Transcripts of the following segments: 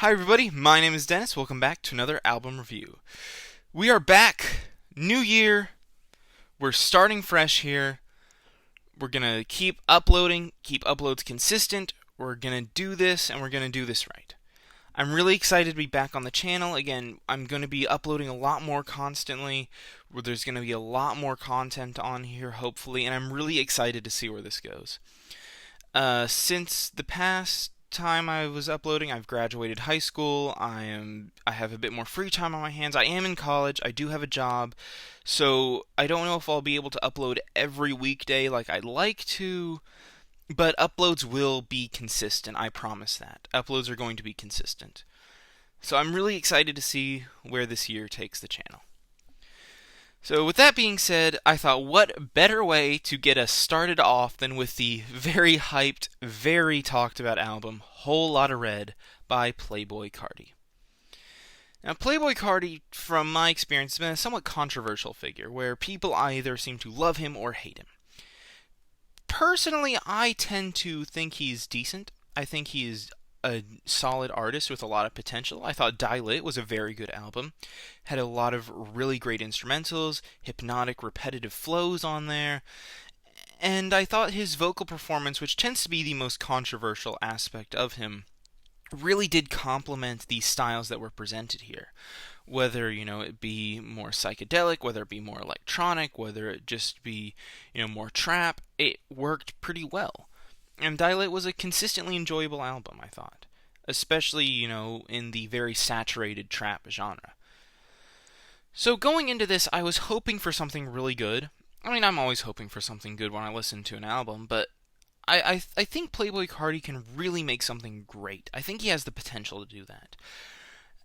Hi everybody, my name is Dennis. Welcome back to another album review. We are back. New year. We're starting fresh here. We're going to keep uploading, keep uploads consistent. We're going to do this, and we're going to do this right. I'm really excited to be back on the channel. Again, I'm going to be uploading a lot more constantly. Where there's going to be a lot more content on here, hopefully, and I'm really excited to see where this goes. Since the past time I was uploading, I've graduated high school. I have a bit more free time on my hands. I am in college. I do have a job. So I don't know if I'll be able to upload every weekday like I'd like to, but uploads will be consistent. I promise that. Uploads are going to be consistent. So I'm really excited to see where this year takes the channel. So with that being said, I thought what better way to get us started off than with the very hyped, very talked about album, Whole Lotta Red by Playboi Carti. Now Playboi Carti, from my experience, has been a somewhat controversial figure, where people either seem to love him or hate him. Personally, I tend to think he's decent. I think he is a solid artist with a lot of potential. I thought Die Lit was a very good album. Had a lot of really great instrumentals, hypnotic, repetitive flows on there. And I thought his vocal performance, which tends to be the most controversial aspect of him, really did complement the styles that were presented here. Whether, it be more psychedelic, whether it be more electronic, whether it just be, more trap, it worked pretty well. And Die Lit was a consistently enjoyable album, I thought. Especially, in the very saturated trap genre. So going into this, I was hoping for something really good. I mean, I'm always hoping for something good when I listen to an album, but I think Playboi Carti can really make something great. I think he has the potential to do that.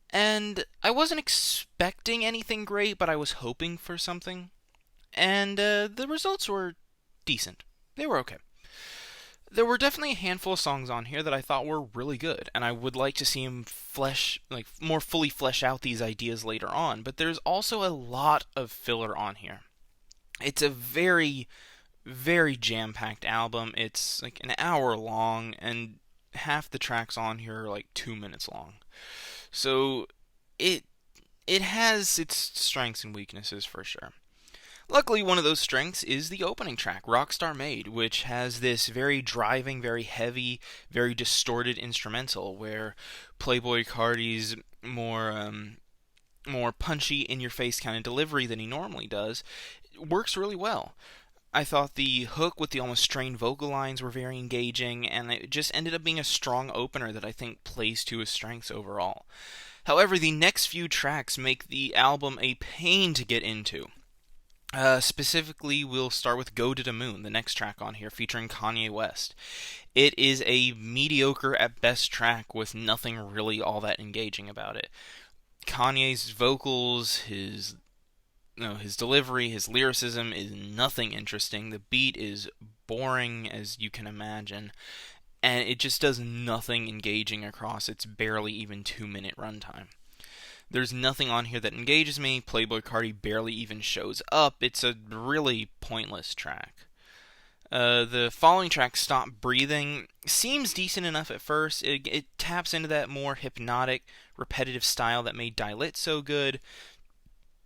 And I wasn't expecting anything great, but I was hoping for something. And the results were decent. They were okay. There were definitely a handful of songs on here that I thought were really good, and I would like to see him more fully flesh out these ideas later on, but there's also a lot of filler on here. It's a very, very jam-packed album. It's like an hour long, and half the tracks on here are like 2 minutes long. So it has its strengths and weaknesses for sure. Luckily, one of those strengths is the opening track, Rockstar Made, which has this very driving, very heavy, very distorted instrumental, where Playboi Carti's more punchy, in-your-face kind of delivery than he normally does works really well. I thought the hook with the almost strained vocal lines were very engaging, and it just ended up being a strong opener that I think plays to his strengths overall. However, the next few tracks make the album a pain to get into. Specifically, we'll start with Go to the Moon, the next track on here, featuring Kanye West. It is a mediocre at best track with nothing really all that engaging about it. Kanye's vocals, his delivery, his lyricism is nothing interesting. The beat is boring as you can imagine, and it just does nothing engaging across its barely even 2-minute runtime. There's nothing on here that engages me. Playboi Carti barely even shows up. It's a really pointless track. The following track, Stop Breathing, seems decent enough at first. It taps into that more hypnotic, repetitive style that made Die Lit so good.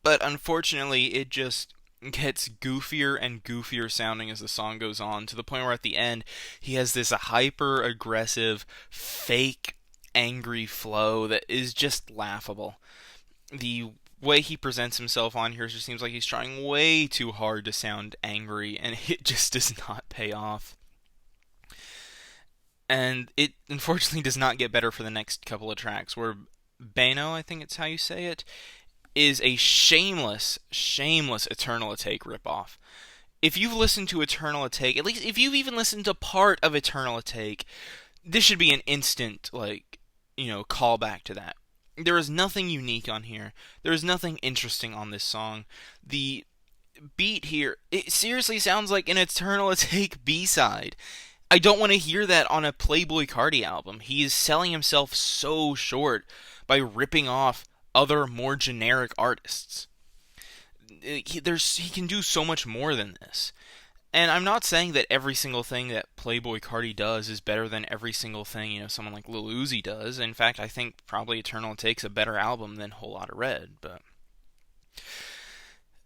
But unfortunately, it just gets goofier and goofier sounding as the song goes on, to the point where at the end, he has this hyper-aggressive, fake, angry flow that is just laughable. The way he presents himself on here just seems like he's trying way too hard to sound angry, and it just does not pay off. And it unfortunately does not get better for the next couple of tracks, where Bano, I think it's how you say it, is a shameless Eternal Atake ripoff. If you've listened to Eternal Atake, at least if you've even listened to part of Eternal Atake, this should be an instant, callback to that. There is nothing unique on here. There is nothing interesting on this song. The beat here, it seriously sounds like an Eternal Atake B-side. I don't want to hear that on a Playboi Carti album. He is selling himself so short by ripping off other, more generic artists. He can do so much more than this. And I'm not saying that every single thing that Playboi Carti does is better than every single thing, someone like Lil Uzi does. In fact, I think probably Eternal Take's a better album than Whole Lotta Red, but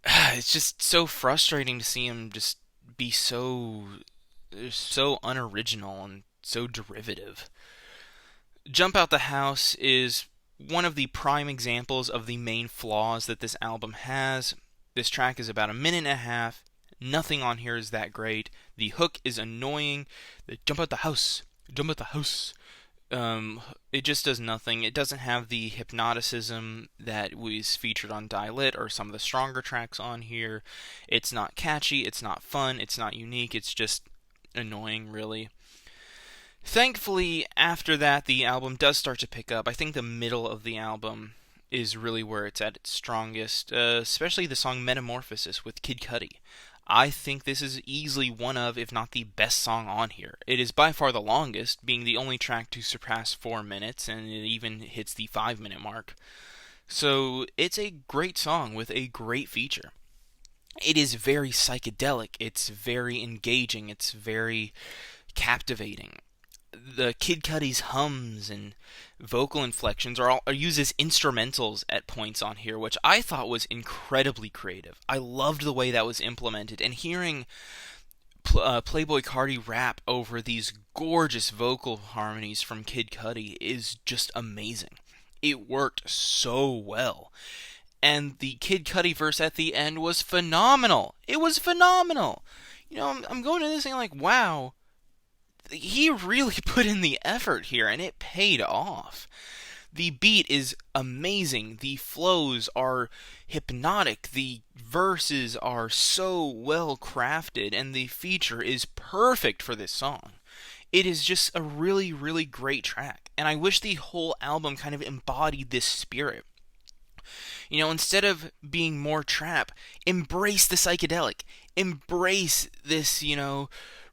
it's just so frustrating to see him just be so unoriginal and so derivative. Jump Out the House is one of the prime examples of the main flaws that this album has. This track is about a minute and a half. Nothing on here is that great. The hook is annoying. The jump out the house, jump out the house. It just does nothing. It doesn't have the hypnoticism that was featured on Die Lit or some of the stronger tracks on here. It's not catchy. It's not fun. It's not unique. It's just annoying, really. Thankfully, after that, the album does start to pick up. I think the middle of the album is really where it's at its strongest, especially the song Metamorphosis with Kid Cudi. I think this is easily one of, if not the best song on here. It is by far the longest, being the only track to surpass 4 minutes, and it even hits the 5-minute mark. So it's a great song with a great feature. It is very psychedelic, it's very engaging, it's very captivating. The Kid Cudi's hums and vocal inflections are used as instrumentals at points on here, which I thought was incredibly creative. I loved the way that was implemented, and hearing Playboi Carti rap over these gorgeous vocal harmonies from Kid Cudi is just amazing. It worked so well. And the Kid Cudi verse at the end was phenomenal. It was phenomenal. I'm going to this thing like, wow, he really put in the effort here, and it paid off. The beat is amazing. The flows are hypnotic. The verses are so well crafted, and the feature is perfect for this song. It is just a really, really great track, and I wish the whole album kind of embodied this spirit. Instead of being more trap, embrace the psychedelic. Embrace this,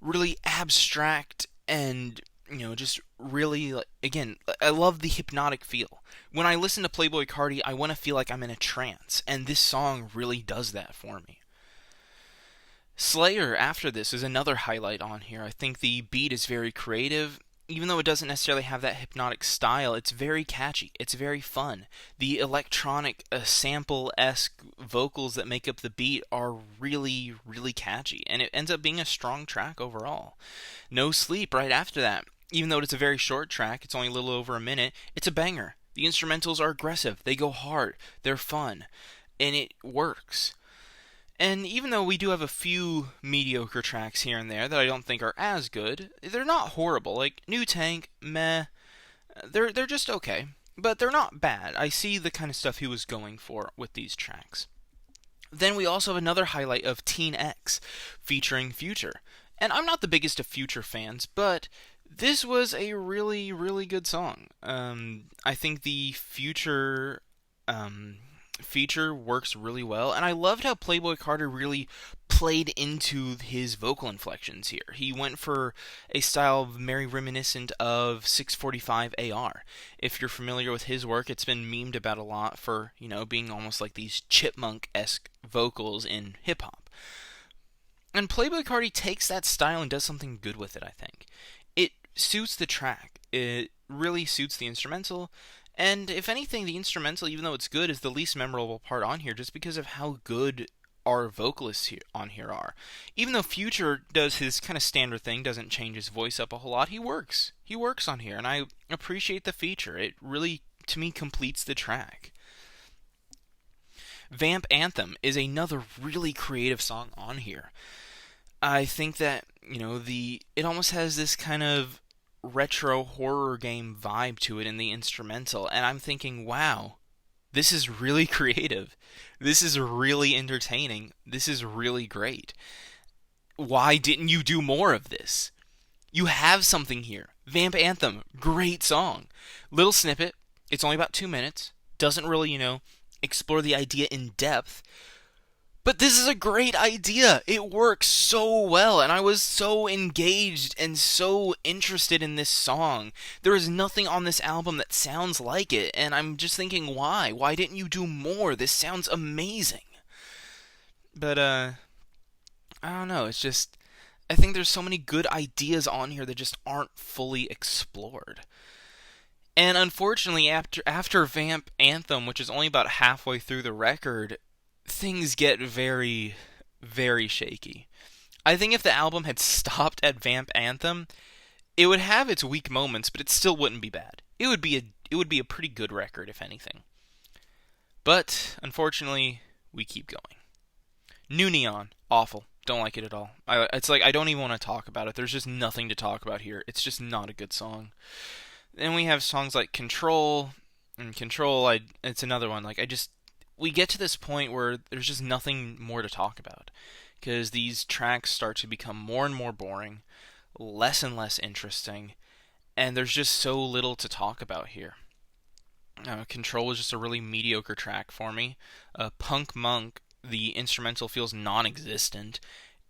really abstract and, just really, again, I love the hypnotic feel. When I listen to Playboi Carti, I want to feel like I'm in a trance, and this song really does that for me. Slayer, after this, is another highlight on here. I think the beat is very creative. Even though it doesn't necessarily have that hypnotic style, it's very catchy. It's very fun. The electronic, sample-esque vocals that make up the beat are really, really catchy, and it ends up being a strong track overall. No Sleep right after that. Even though it's a very short track, it's only a little over a minute, it's a banger. The instrumentals are aggressive. They go hard. They're fun. And it works. And even though we do have a few mediocre tracks here and there that I don't think are as good, they're not horrible. Like New Tank, meh. They're just okay. But they're not bad. I see the kind of stuff he was going for with these tracks. Then we also have another highlight of Teen X featuring Future. And I'm not the biggest of Future fans, but this was a really, really good song. I think the Future feature works really well, and I loved how Playboi Carti really played into his vocal inflections here. He went for a style very reminiscent of 645 AR. If you're familiar with his work, it's been memed about a lot for, being almost like these chipmunk-esque vocals in hip-hop. And Playboi Carti takes that style and does something good with it, I think. It suits the track. It really suits the instrumental. And if anything, the instrumental, even though it's good, is the least memorable part on here just because of how good our vocalists on here are. Even though Future does his kind of standard thing, doesn't change his voice up a whole lot, he works. He works on here, and I appreciate the feature. It really, to me, completes the track. Vamp Anthem is another really creative song on here. I think that, it almost has this kind of retro horror game vibe to it in the instrumental, and I'm thinking, wow, this is really creative. This is really entertaining. This is really great. Why didn't you do more of this? You have something here. Vamp Anthem, great song. Little snippet, it's only about 2 minutes, doesn't really, explore the idea in depth, but this is a great idea. It works so well, and I was so engaged and so interested in this song. There is nothing on this album that sounds like it, and I'm just thinking, why? Why didn't you do more? This sounds amazing. But, I don't know, it's just, I think there's so many good ideas on here that just aren't fully explored. And unfortunately, after Vamp Anthem, which is only about halfway through the record, things get very, very shaky. I think if the album had stopped at Vamp Anthem, it would have its weak moments, but it still wouldn't be bad. It would be a pretty good record, if anything. But unfortunately, we keep going. New Neon, awful. Don't like it at all. It's like I don't even want to talk about it. There's just nothing to talk about here. It's just not a good song. Then we have songs like Control, and Control, it's another one. We get to this point where there's just nothing more to talk about. Because these tracks start to become more and more boring, less and less interesting, and there's just so little to talk about here. Control is just a really mediocre track for me. Punk Monk, the instrumental feels non-existent.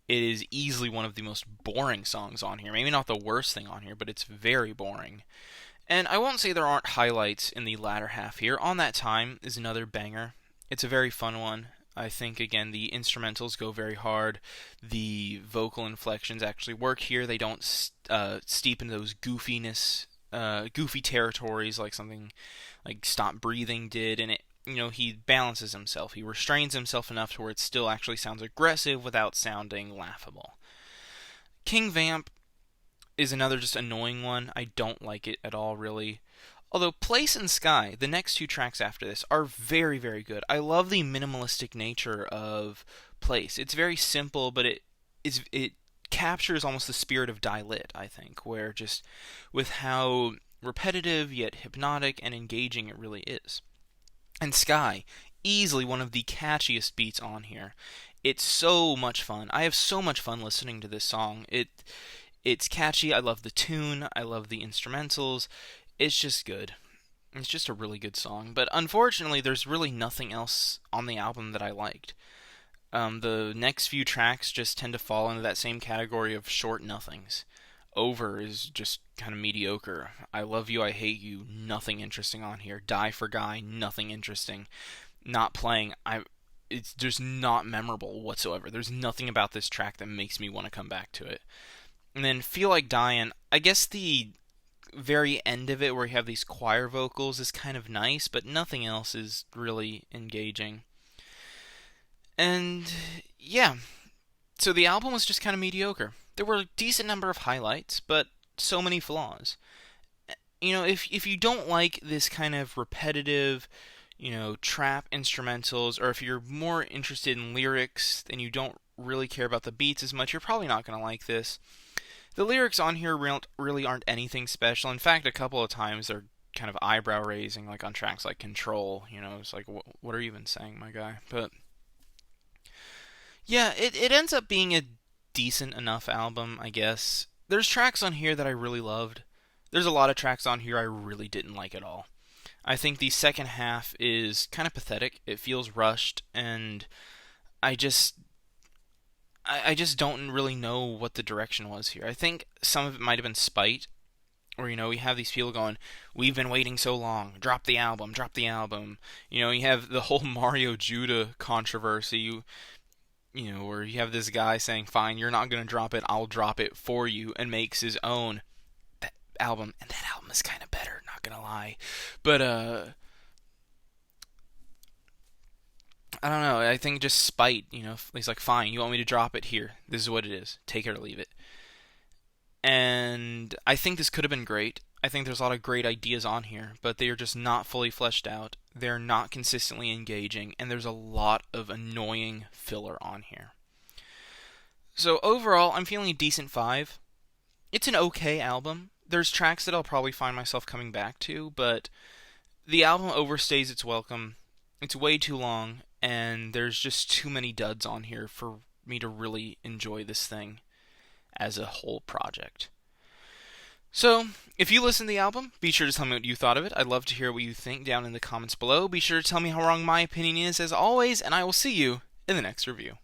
It is easily one of the most boring songs on here. Maybe not the worst thing on here, but it's very boring. And I won't say there aren't highlights in the latter half here. On That Time is another banger. It's a very fun one. I think, again, the instrumentals go very hard. The vocal inflections actually work here. They don't steep into those goofy territories like something like Stop Breathing did. And he balances himself. He restrains himself enough to where it still actually sounds aggressive without sounding laughable. King Vamp is another just annoying one. I don't like it at all, really. Although Place and Sky, the next two tracks after this, are very, very good. I love the minimalistic nature of Place. It's very simple, but it captures almost the spirit of Die Lit, I think, where just with how repetitive yet hypnotic and engaging it really is. And Sky, easily one of the catchiest beats on here. It's so much fun. I have so much fun listening to this song. It's catchy. I love the tune. I love the instrumentals. It's just good. It's just a really good song. But unfortunately, there's really nothing else on the album that I liked. The next few tracks just tend to fall into that same category of short nothings. Over is just kind of mediocre. I Love You, I Hate You, nothing interesting on here. Die for Guy, nothing interesting. Not Playing, it's just not memorable whatsoever. There's nothing about this track that makes me want to come back to it. And then Feel Like Dying, I guess the very end of it where you have these choir vocals is kind of nice, but nothing else is really engaging. And yeah, so the album was just kind of mediocre. There were a decent number of highlights, but so many flaws. If you don't like this kind of repetitive, trap instrumentals, or if you're more interested in lyrics and you don't really care about the beats as much, you're probably not going to like this. The lyrics on here really aren't anything special. In fact, a couple of times they're kind of eyebrow-raising, like on tracks like Control. It's like, what are you even saying, my guy? But yeah, it ends up being a decent enough album, I guess. There's tracks on here that I really loved. There's a lot of tracks on here I really didn't like at all. I think the second half is kind of pathetic. It feels rushed, and I just don't really know what the direction was here. I think some of it might have been spite, or we have these people going, "We've been waiting so long. Drop the album, drop the album." You have the whole Mario Judah controversy. Where you have this guy saying, "Fine, you're not gonna drop it. I'll drop it for you," and makes his own album, and that album is kind of better. Not gonna lie, but I don't know. I think just spite. He's like, "Fine, you want me to drop it here? This is what it is. Take it or leave it." And I think this could have been great. I think there's a lot of great ideas on here, but they are just not fully fleshed out. They're not consistently engaging, and there's a lot of annoying filler on here. So overall, I'm feeling a decent 5. It's an okay album. There's tracks that I'll probably find myself coming back to, but the album overstays its welcome. It's way too long, and there's just too many duds on here for me to really enjoy this thing as a whole project. So, if you listen to the album, be sure to tell me what you thought of it. I'd love to hear what you think down in the comments below. Be sure to tell me how wrong my opinion is, as always, and I will see you in the next review.